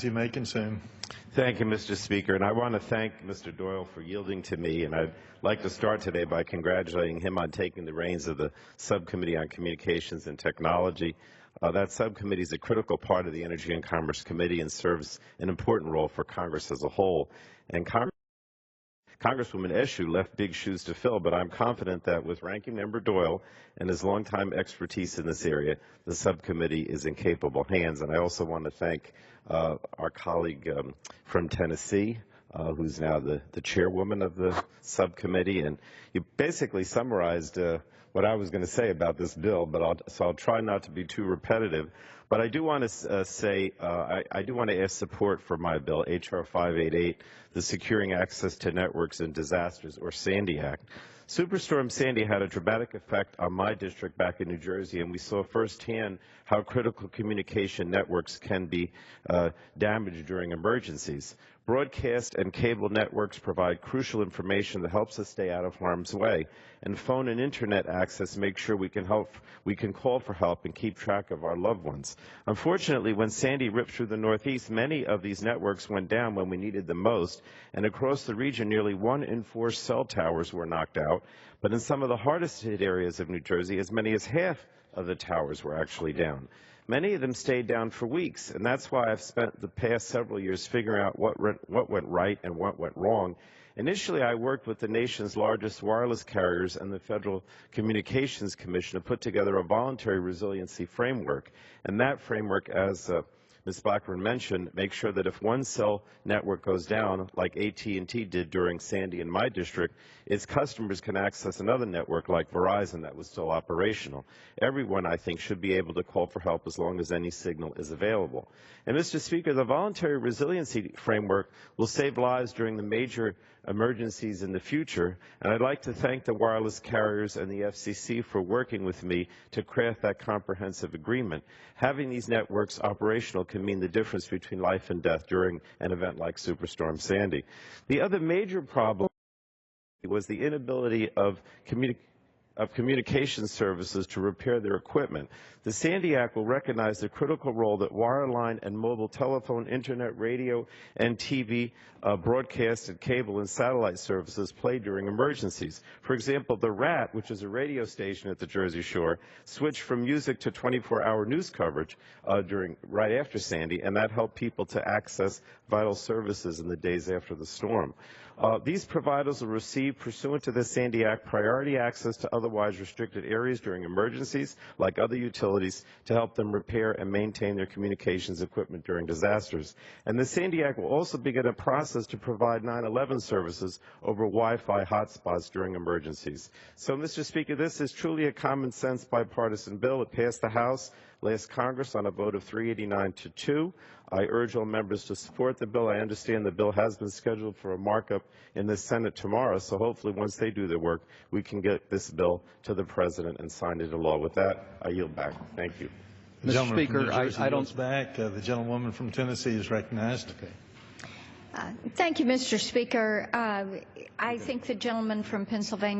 You may consume. Thank you, Mr. Speaker, and I want to thank Mr. Doyle for yielding to me, and I'd like to start today by congratulating him on taking the reins of the Subcommittee on Communications and Technology. That subcommittee is a critical part of the Energy and Commerce Committee and serves an important role for Congress as a whole. And Congresswoman Eshoo left big shoes to fill, but I'm confident that with Ranking Member Doyle and his longtime expertise in this area, the subcommittee is in capable hands. And I also want to thank our colleague from Tennessee, who's now the chairwoman of the subcommittee. And you basically summarized what I was going to say about this bill, but I'll try not to be too repetitive. But I do want to say I do want to ask support for my bill, H.R. 588, the Securing Access to Networks in Disasters, or SANDY Act. Superstorm Sandy had a dramatic effect on my district back in New Jersey, and we saw firsthand how critical communication networks can be damaged during emergencies. Broadcast and cable networks provide crucial information that helps us stay out of harm's way, and phone and internet access make sure we can call for help and keep track of our loved ones. Unfortunately, when Sandy ripped through the Northeast, many of these networks went down when we needed them most, and across the region, nearly 1 in 4 cell towers were knocked out. But in some of the hardest hit areas of New Jersey, as many as half of the towers were actually down. Many of them stayed down for weeks, and that's why I've spent the past several years figuring out what went right and what went wrong. Initially, I worked with the nation's largest wireless carriers and the Federal Communications Commission to put together a voluntary resiliency framework. And that framework, as Ms. Blackburn mentioned, makes sure that if one cell network goes down, like AT&T did during Sandy in my district, its customers can access another network like Verizon that was still operational. Everyone, I think, should be able to call for help as long as any signal is available. And Mr. Speaker, the voluntary resiliency framework will save lives during the major emergencies in the future, and I'd like to thank the wireless carriers and the FCC for working with me to craft that comprehensive agreement. Having these networks operational can mean the difference between life and death during an event like Superstorm Sandy. The other major problem was the inability of communication services to repair their equipment. The Sandy Act will recognize the critical role that wireline and mobile telephone, internet, radio, and TV broadcast and cable and satellite services play during emergencies. For example, the RAT, which is a radio station at the Jersey Shore, switched from music to 24-hour news coverage right after Sandy, and that helped people to access vital services in the days after the storm. These providers will receive, pursuant to the Sandy Act, priority access to otherwise restricted areas during emergencies, like other utilities, to help them repair and maintain their communications equipment during disasters. And the Sandy Act will also begin a process to provide 911 services over Wi-Fi hotspots during emergencies. So, Mr. Speaker, this is truly a common-sense bipartisan bill. It passed the House last Congress on a vote of 389 to 2. I urge all members to support the bill. I understand the bill has been scheduled for a markup in the Senate tomorrow, so hopefully once they do their work, we can get this bill to the President and sign into law. With that, I yield back. Thank you. Mr. Speaker, I don't... back. The gentlewoman from Tennessee is recognized. Okay. Thank you, Mr. Speaker. I think the gentleman from Pennsylvania